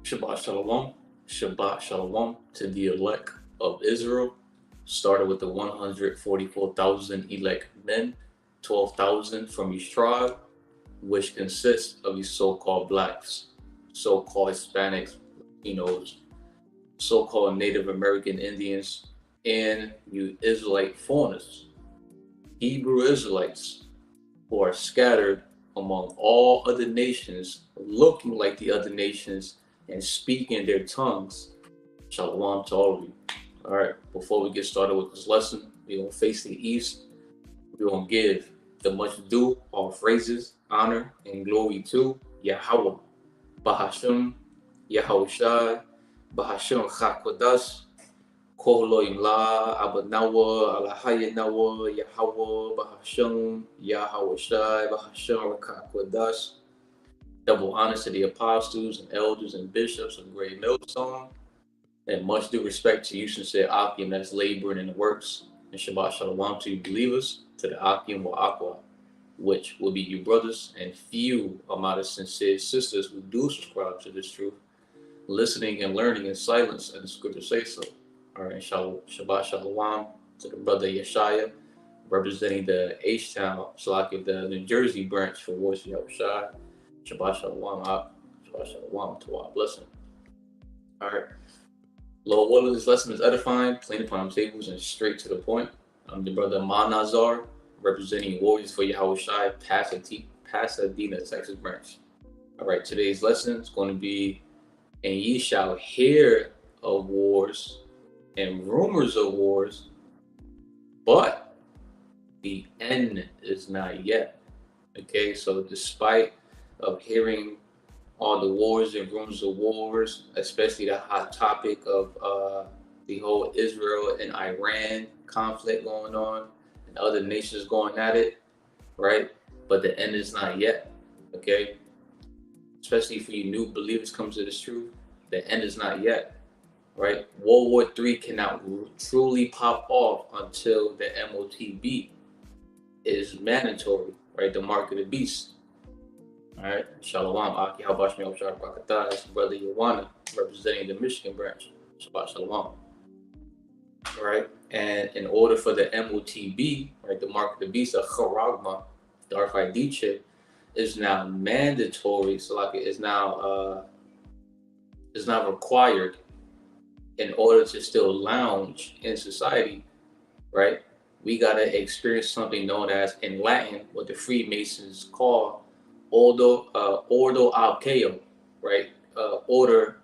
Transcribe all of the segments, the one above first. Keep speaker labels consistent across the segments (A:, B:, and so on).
A: Shabbat Shalom. Shabbat Shalom to the elect of Israel. Started with the 144,000 elect men, 12,000 from each tribe, which consists of these so-called blacks, so-called Hispanics, Latinos, so-called Native American Indians, and you Israelite foreigners, Hebrew Israelites, who are scattered among all other nations, looking like the other nations and speaking their tongues. Shalom to all of you. All right, before we get started with this lesson, we're going to face the east. We're going to give the much due, all phrases, honor, and glory to Yahawah, BAHASHAM, YAHAWASHI, BAHASHAM HAQADASH, NAWA, HAYA NAWA, YAHAWAH, BAHASHAM, YAHAWASHI, BAHASHAM HAQADASH. Double honors to the apostles and elders and bishops of Great Millstone, and much due respect to you, sincere Akim, that's laboring in the works, and Shabbat Shalom to you believers, to the Akim Wa'akwa, which will be you brothers and few amount of sincere sisters who do subscribe to this truth, listening and learning in silence, and the scriptures say so. All right, Shabbat Shalom to the brother Yeshaya, representing the H-Town, the New Jersey branch for YAHAWAHSHI. Shabbat Shalom, Shabbat Shalom to our blessing. All right. Lord willing, this lesson is edifying, plain upon tables, and straight to the point. I'm the brother Manazar, representing Warriors for YAHAWASHI, Pasadena, Texas branch. All right, today's lesson is going to be, and ye shall hear of wars and rumors of wars, but the end is not yet. Okay, so despite of hearing all the wars and rumors of wars, especially the hot topic of the whole Israel and Iran conflict going on and other nations going at it, right? But the end is not yet, okay? Especially for you new believers come to this truth, the end is not yet, right? World War III cannot truly pop off until the MOTB is mandatory, right? The mark of the beast. All right, Shalom, Aki, HABASHAM, brother Yawana, representing the Michigan branch. Shabbat Shalom. All right, and in order for the MOTB, right, the mark of the beast, the Charagma, the RFID chip, is now mandatory. So like it is now required in order to still lounge in society, right? We gotta experience something known as, in Latin, what the Freemasons call ordo al chaos, right? Order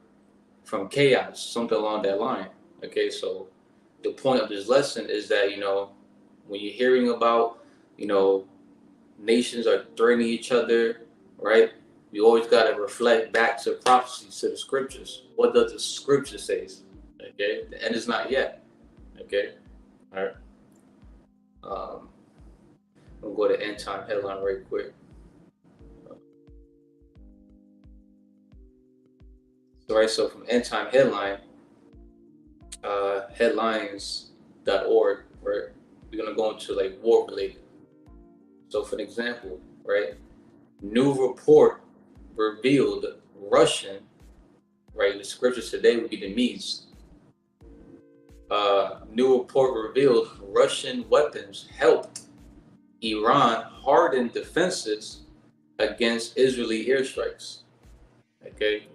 A: from chaos, something along that line. Okay, so the point of this lesson is that, you know, when you're hearing about, you know, nations are threatening each other, right? You always got to reflect back to prophecies, to the scriptures. What does the scripture say? Okay, the end is not yet. Okay, all right. We'll go to end time headline right quick. So from End Time Headline, headlines.org, right, we're going to go into like war related. So for an example, right, new report revealed Russian, right, the scriptures today would be the Medes. New report revealed Russian weapons helped Iran harden defenses against Israeli airstrikes. Okay.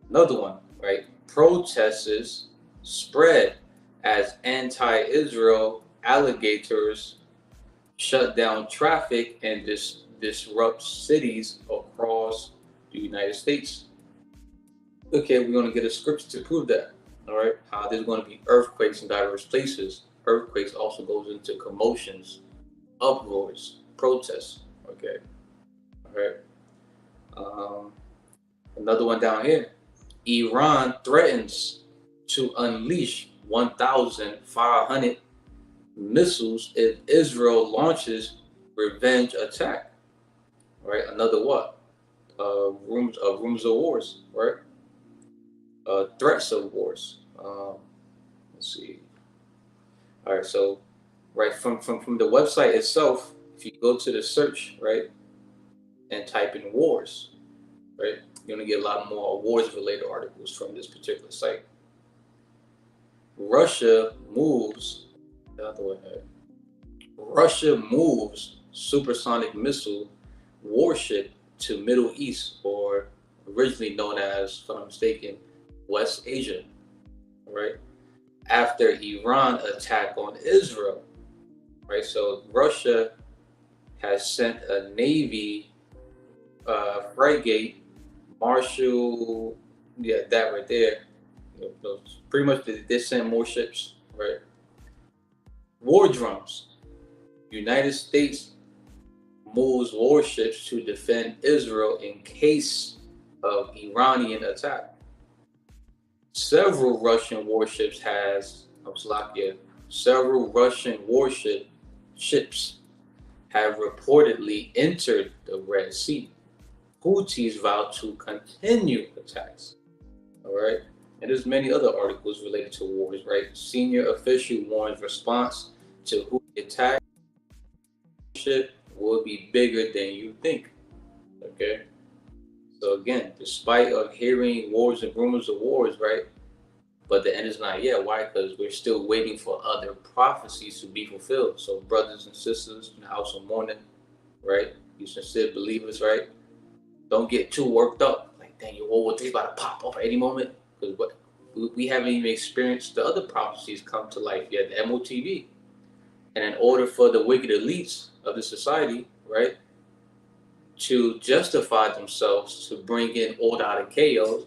A: Another one, right? Protests spread as anti-Israel alligators shut down traffic and disrupt cities across the United States. Okay, we're going to get a scripture to prove that. All right, how there's going to be earthquakes in diverse places. Earthquakes also goes into commotions, uproars, protests. Okay, all right. Another one down here. Iran threatens to unleash 1,500 missiles if Israel launches revenge attack. Right? Another what? Rumors of wars. Right? Threats of wars. Let's see. All right. So, right from the website itself, if you go to the search, right, and type in wars, right, You're going to get a lot more wars-related articles from this particular site. Russia moves supersonic missile warship to Middle East, or originally known as, if I'm not mistaken, West Asia, right? After Iran attack on Israel, right? So Russia has sent a Navy frigate, Marshall, that right there. Pretty much they send more ships, right? War drums. United States moves warships to defend Israel in case of Iranian attack. Several Russian warships ships have reportedly entered the Red Sea. Houthis vow to continue attacks. All right. And there's many other articles related to wars, right? Senior official warns response to Houthi attack ship will be bigger than you think. Okay. So again, despite of hearing wars and rumors of wars, right? But the end is not yet. Why? Because we're still waiting for other prophecies to be fulfilled. So brothers and sisters in the house of mourning, right? You sincere believers, right? Don't get too worked up. Like, dang, your war is about to pop off at any moment. Because we haven't even experienced the other prophecies come to life yet, the MOTV. And in order for the wicked elites of the society, right, to justify themselves to bring in order out of chaos,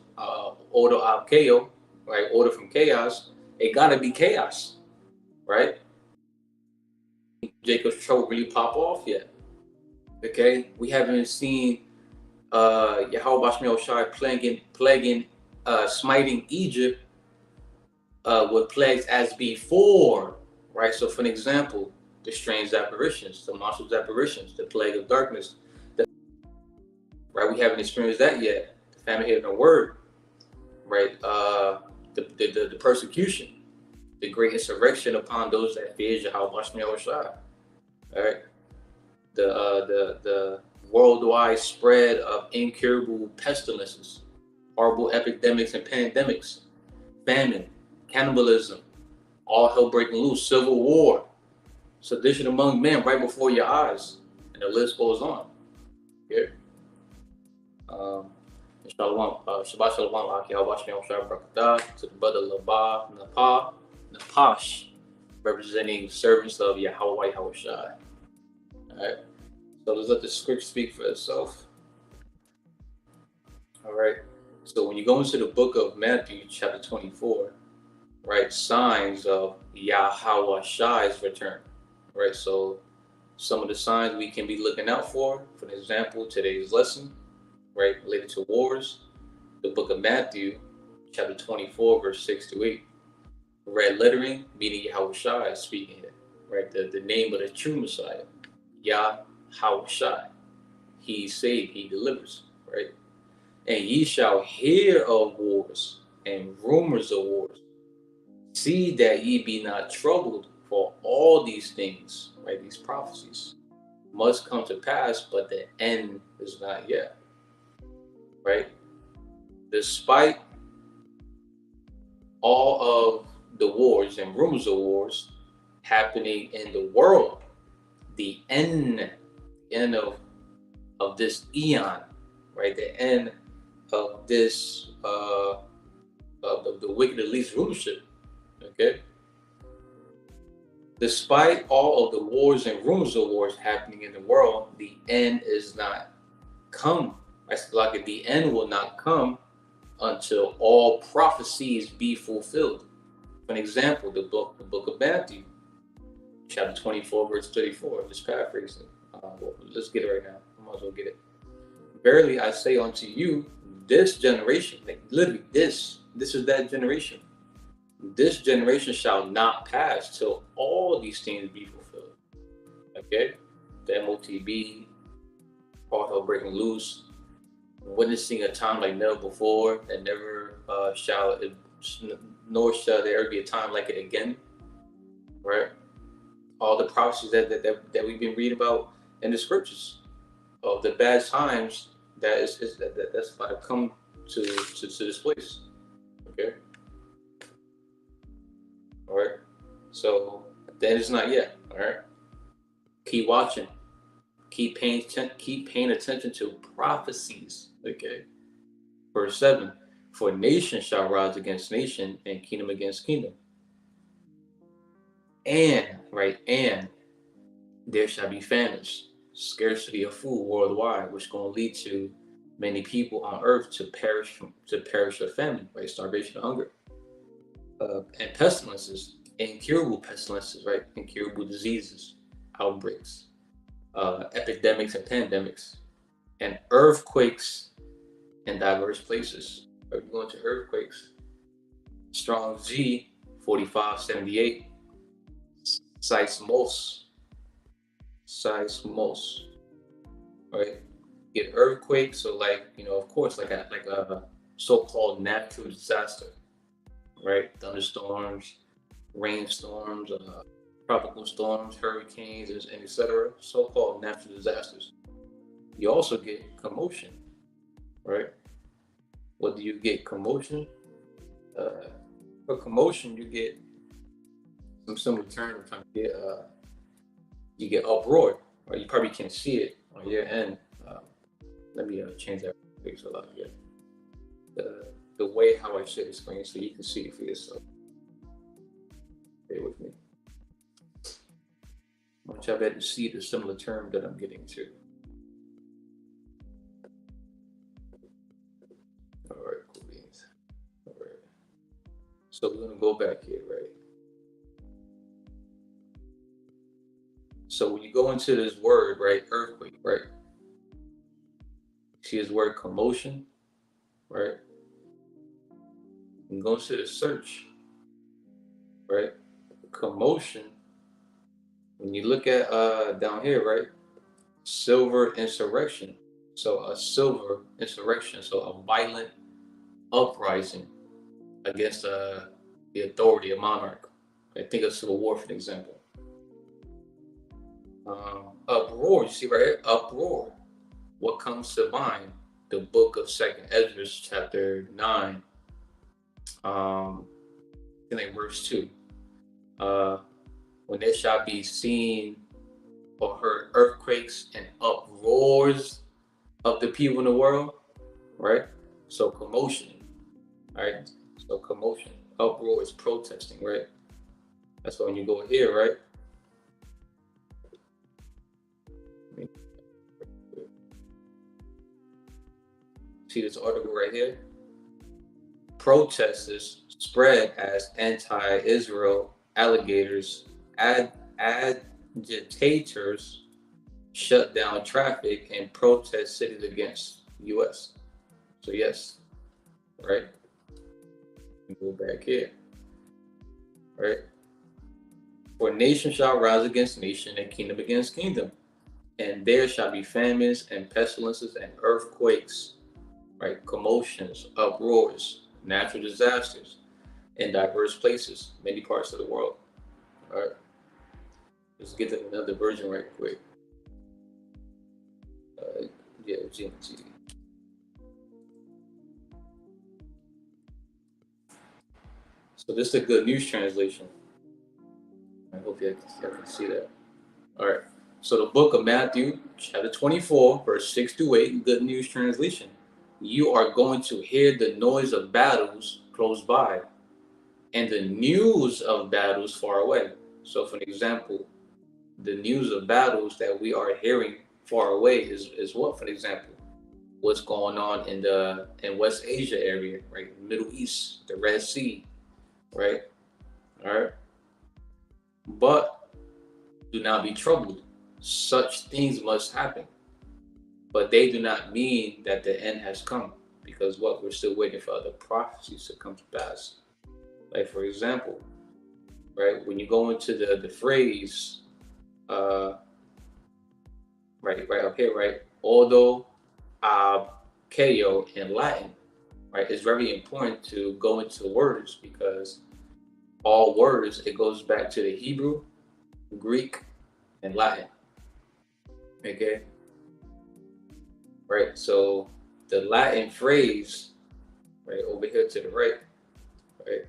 A: right, order from chaos, it gotta be chaos, right? Jacob's trouble really pop off yet. Okay, we haven't seen YAHAWAHSHI plaguing, smiting Egypt with plagues as before, right? So for an example, the strange apparitions, the monstrous apparitions, the plague of darkness, right? We haven't experienced that yet. The famine, hate, and word, right? The persecution, the great insurrection upon those that fear YAHAWAHSHI, right? The worldwide spread of incurable pestilences, horrible epidemics and pandemics, famine, cannibalism, all hell breaking loose, civil war, sedition among men right before your eyes, and the list goes on. Here. Shalom, Shabbat Shalom, YAHAWASHI, to the brother Napash, representing servants of YAHAWAHSHI. Alright, so let's let the script speak for itself. Alright, so when you go into the book of Matthew, chapter 24, right, signs of YAHAWASHI's return, right? So some of the signs we can be looking out for example, today's lesson, right, related to wars, the book of Matthew, chapter 24, verse 6 to 8. Red lettering, meaning YAHAWASHI is speaking here, right? The name of the true Messiah, YAHAWASHI. He saved, he delivers, right? And ye shall hear of wars and rumors of wars. See that ye be not troubled, for all these things, right, these prophecies must come to pass, but the end is not yet, right? Despite all of the wars and rumors of wars happening in the world, the end of this eon, right, the end of this of the wicked elite's rulership, okay? Despite all of the wars and rumors of wars happening in the world, the end is not come. Like the end will not come until all prophecies be fulfilled. For an example, the book of Matthew, chapter 24, verse 34. Just paraphrasing. Let's get it right now. I might as well get it. Verily I say unto you, this generation, like literally this is that generation. This generation shall not pass till all these things be fulfilled. Okay? The MOTB, all hell breaking loose, witnessing a time like never before, and never nor shall there ever be a time like it again. Right? All the prophecies that we've been reading about in the scriptures of the bad times that's about to come to this place. Okay. All right. So the end is not yet. All right. Keep watching. Keep paying attention to prophecies. Okay. Verse 7. For nation shall rise against nation, and kingdom against kingdom. And there shall be famines, scarcity of food worldwide, which is going to lead to many people on earth to perish of famine, right? Starvation and hunger. And pestilences, incurable pestilences, right? Incurable diseases, outbreaks, epidemics and pandemics, and earthquakes in diverse places. We're going to earthquakes. Strong's G 4578 seismos, right? Get earthquakes, so like, you know, of course, like a so-called natural disaster, right? Thunderstorms, rainstorms, tropical storms, hurricanes, and etc. So-called natural disasters. You also get commotion, right? What do you get? Commotion. For commotion, you get some similar term. You get uproar, or you probably can't see it on your end. Let me change that pixel out here. The way how I share the screen so you can see it for yourself. Stay with me. I want y'all to see the similar term that I'm getting to. All right, cool beans. All right. So we're gonna go back here, right? So when you go into this word, right, earthquake, right? See this word commotion, right? And go to the search, right? Commotion. When you look at down here, right? Silver insurrection. So a silver insurrection, so a violent uprising against the authority, a monarch. I think of Civil War, for an example. Uproar, you see right here, uproar. What comes to mind? The book of 2nd Ezra, chapter 9, verse 2. When there shall be seen or heard earthquakes and uproars of the people in the world, right? So commotion, right? So commotion, uproar is protesting, right? That's why when you go here, right? See this article right here? Protesters spread as anti-Israel alligators, agitators shut down traffic and protest cities against U.S. So yes, right? Go back here, right? For nation shall rise against nation and kingdom against kingdom, and there shall be famines and pestilences and earthquakes, right? Commotions, uproars, natural disasters in diverse places, many parts of the world. All right, let's get to another version right quick. GMT. So this is a good news translation. I hope you can see that. All right. So the book of Matthew, chapter 24, verse 6 to 8, good news translation. You are going to hear the noise of battles close by and the news of battles far away. So for an example, the news of battles that we are hearing far away is what, for example? What's going on in West Asia area, right? Middle East, the Red Sea, right? All right. But do not be troubled. Such things must happen. But they do not mean that the end has come, because what? We're still waiting for other prophecies to come to pass. Like for example, right? When you go into the phrase, right up here, right? Although KO in Latin, right? It's very important to go into words, because all words, it goes back to the Hebrew, Greek, and Latin. Okay. right? So the Latin phrase, right, over here to the right, right?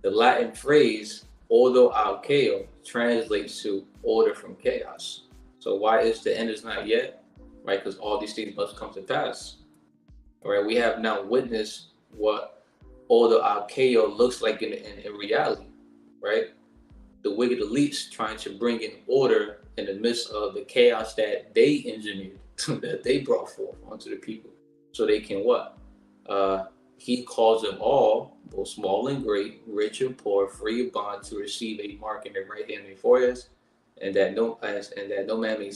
A: The Latin phrase, ordo al chaos, translates to order from chaos. So why is the end is not yet? Right, because all these things must come to pass. All right, we have now witnessed what ordo al chaos looks like in reality, right? The wicked elites trying to bring in order in the midst of the chaos that they engineered, that they brought forth onto the people, so they can what? He calls them all, both small and great, rich and poor, free of bond, to receive a mark in their right hand and their foreheads, and that no man may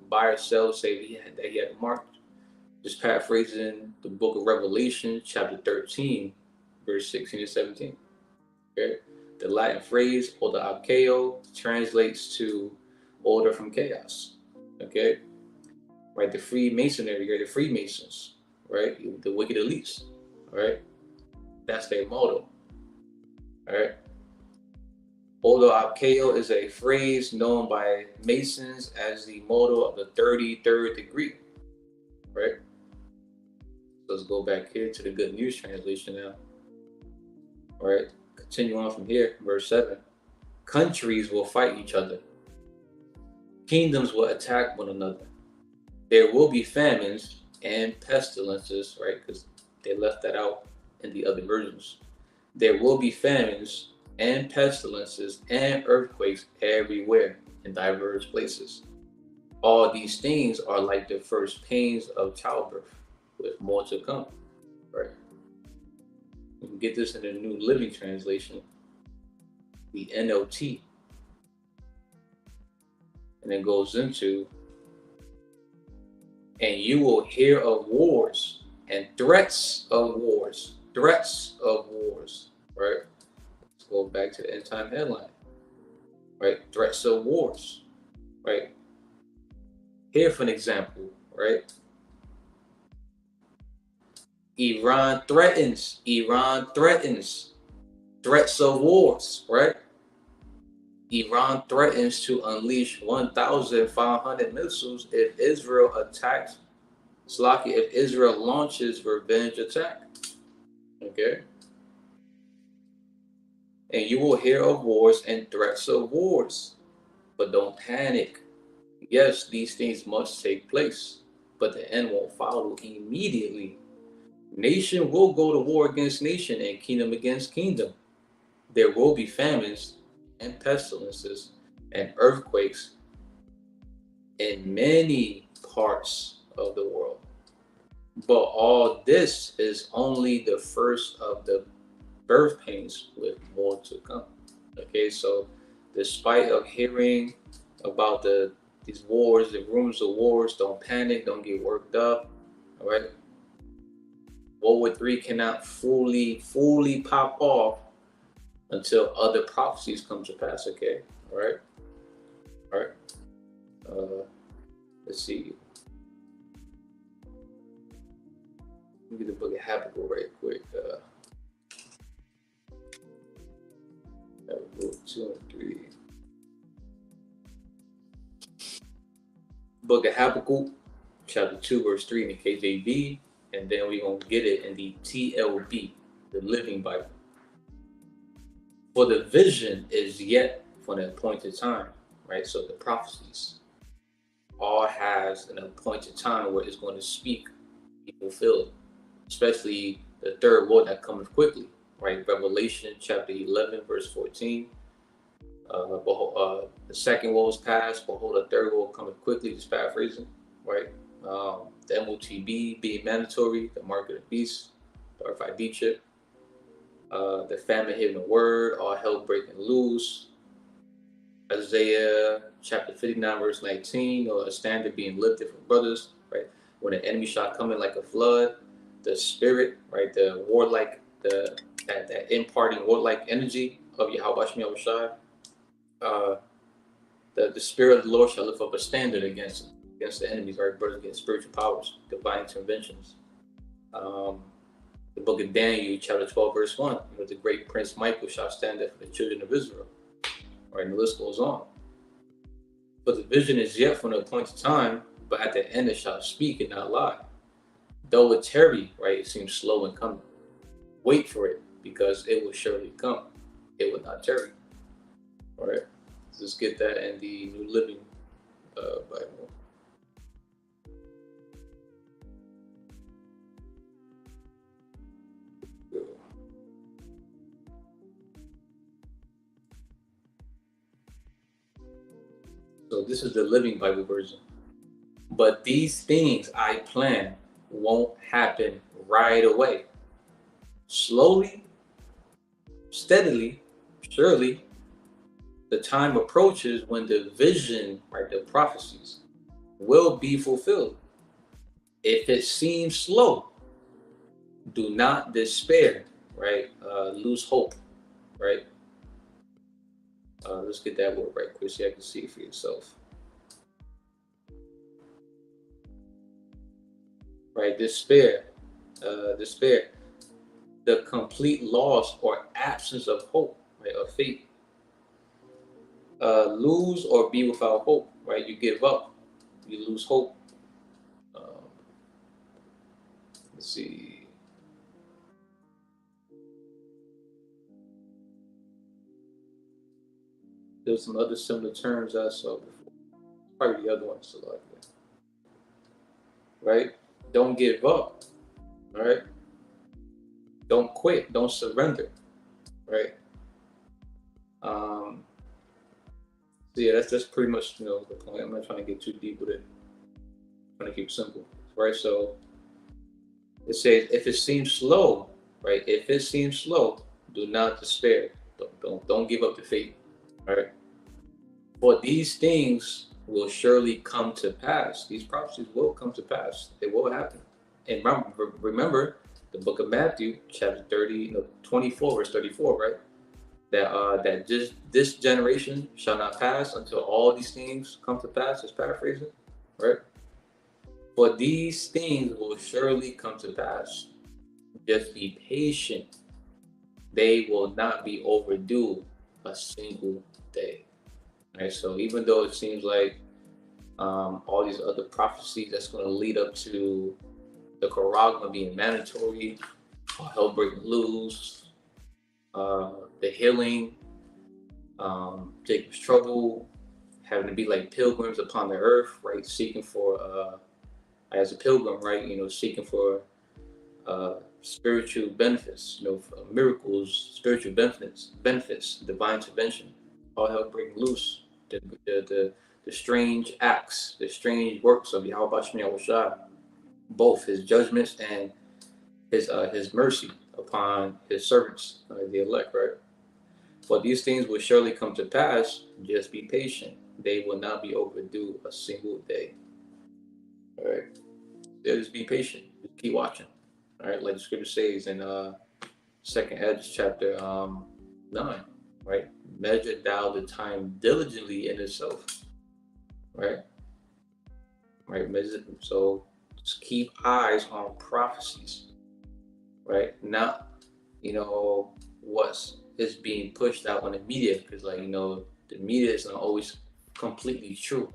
A: buy or sell save that he had marked. Just paraphrasing the book of Revelation, chapter 13, verse 16 to 17. Okay? The Latin phrase, ordo al chaos, translates to order from chaos. Okay? Right? The Freemasonry, or the Freemasons, right? The wicked elites, right? That's their motto. All right? Ordo al chaos is a phrase known by Masons as the motto of the 33rd degree, right? Let's go back here to the Good News Translation now. All right, continue on from here, verse 7. Countries will fight each other. Kingdoms will attack one another. There will be famines and pestilences, right? Because they left that out in the other versions. There will be famines and pestilences and earthquakes everywhere in diverse places. All these things are like the first pains of childbirth, with more to come, right? You can get this in the New Living Translation, the NLT, and it goes into, and you will hear of wars and threats of wars, right? Let's go back to the end time headline, right? Threats of wars, right? Here for an example, right? Iran threatens, threats of wars, right? Iran threatens to unleash 1,500 missiles if Israel attacks, if Israel launches revenge attack, okay? And you will hear of wars and threats of wars, but don't panic. Yes, these things must take place, but the end won't follow immediately. Nation will go to war against nation and kingdom against kingdom. There will be famines and pestilences and earthquakes in many parts of the world. But all this is only the first of the birth pains, with more to come. Okay, so despite of hearing about these wars, the rumors of wars, don't panic, don't get worked up. All right. World War III cannot fully pop off until other prophecies come to pass. Okay, all right. Let's see. Let me get the book of Habakkuk right quick. Book 2 and 3. Book of Habakkuk, chapter 2, verse 3 in the KJV. And then we're going to get it in the TLB, the Living Bible. For the vision is yet for an appointed time, right? So the prophecies all has an appointed time where it's going to speak, be fulfilled, especially the third woe that cometh quickly, right? Revelation chapter 11, verse 14. The second woe is past, behold, the third woe cometh quickly, just paraphrasing, right? The MOTB being mandatory, the mark of the beast, the RFID chip, the famine hitting the word, all hell breaking loose, Isaiah chapter 59, verse 19, or a standard being lifted from brothers, right? When an enemy shall come in like a flood, the spirit, right? The warlike, that imparting warlike energy of YAHAWASHI, the spirit of the Lord shall lift up a standard against the enemies, right? Brothers against spiritual powers, divine interventions. The book of Daniel, chapter 12, verse 1, the great Prince Michael shall stand up for the children of Israel. Right, and the list goes on. But the vision is yet for an appointed time, but at the end it shall speak and not lie. Though it tarry, right, it seems slow in coming. Wait for it, because it will surely come. It will not tarry. All right, let's get that in the New Living Bible. So this is the Living Bible version. But these things I plan won't happen right away. Slowly, steadily, surely, the time approaches when the vision, right, the prophecies, will be fulfilled. If it seems slow, do not despair, right? Lose hope, right? Let's get that word right quick so you can see it for yourself. Right, despair, despair, the complete loss or absence of hope, right, of faith. Lose or be without hope, right? You give up, you lose hope. Let's see. There's some other similar terms I saw before. Probably the other ones to like that. Right? Don't give up. All right? Don't quit. Don't surrender. Right? So yeah, that's pretty much, the point. I'm not trying to get too deep with it. I'm trying to keep it simple. Right? So it says, if it seems slow, right? If it seems slow, do not despair. Don't give up the faith. All right? For these things will surely come to pass. These prophecies will come to pass. They will happen. And remember the book of Matthew, chapter 24, verse 34, right? That this generation shall not pass until all these things come to pass. Just paraphrasing, right? For these things will surely come to pass. Just be patient. They will not be overdue a single day. Right? So even though it seems like all these other prophecies that's going to lead up to the Quran being mandatory, hell breaking loose, the healing, Jacob's trouble, having to be like pilgrims upon the earth, right? Seeking for, as a pilgrim, right? Seeking for spiritual benefits, miracles, spiritual benefits, divine intervention, all hell breaking loose. The strange acts, the strange works of YAHAWASHI, both his judgments and his mercy upon his servants, the elect, right? For these things will surely come to pass. Just be patient. They will not be overdue a single day. All right. Just be patient. Just keep watching. All right. Like the scripture says in 2nd Ezra chapter 9, right? Measure thou the time diligently in itself. Right? Right. So just keep eyes on prophecies. Right? Not, what is being pushed out on the media, because the media is not always completely true.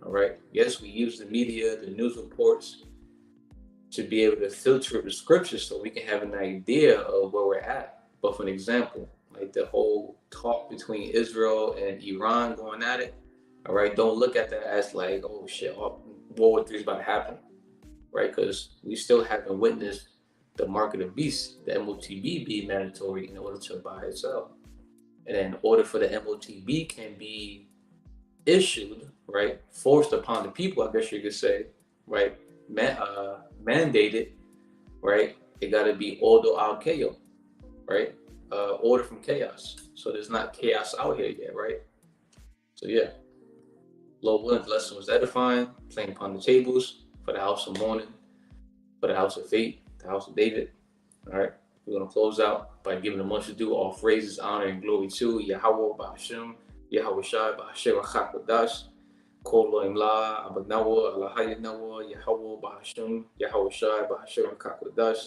A: All right. Yes, we use the media, the news reports, to be able to filter the scriptures so we can have an idea of where we're at. But for an example, like the whole talk between Israel and Iran going at it, all right, don't look at that as like, oh shit, World War III is about to happen, right? Because we still haven't witnessed the mark of the beast, the MOTB, be mandatory in order to buy and sell. And in order for the MOTB can be issued, right, forced upon the people, I guess you could say, right, mandated, right, it got to be ordo al chaos, right, order from chaos. So there's not chaos out here yet, right? So yeah, Lord willing, the lesson was edifying, playing upon the tables for the house of mourning, for the house of faith, the house of David. All right, we're going to close out by giving a much ado, all phrases, honor, and glory to Yahawah, BAHASHAM, YAHAWASHI, BAHASHAM, HAQADASH, 𝐤𝐄𝐄𝐅𝐿A, NAWA, YAHAWAH, YAHWAH, BAHASHAM, YAHAWASHI, BAHASHAM, HAQADASH.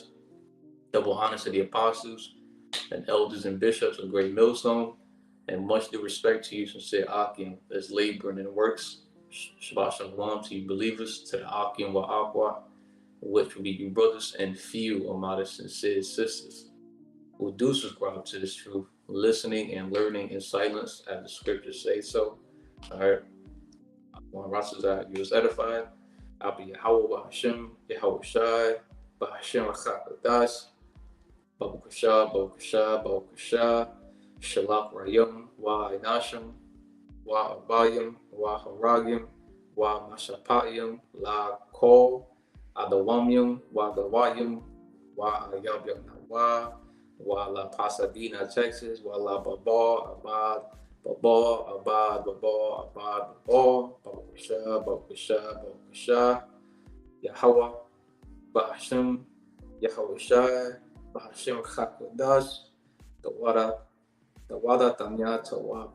A: Double honors to the apostles and elders and bishops of Great Millstone, and much due respect to you, sincere Akim, that's laboring in works, Shabbat Shalom to you believers, to the Aki and YAHAWAH, which will be you brothers and few of my sincere sisters who do subscribe to this truth, listening and learning in silence as the scriptures say so. All right. When Rasazah, you was edified. I'll be YAHAWAH Hashem, YAHAWASHI, BAHASHAM HAQADASH, BAHASHAM, Shalak Rayam, Nasham, Abayam, Haragim, Mashapayam, La Ko, Adawamyam, Gawayam, Ayabya Nawa, La Pasadena, Texas, La Baba, Abad, Bakasha, Yahawah, Bahasham, YAHAWASHI, BAHASHAM HAQADASH, the Wada Tanya Tawa.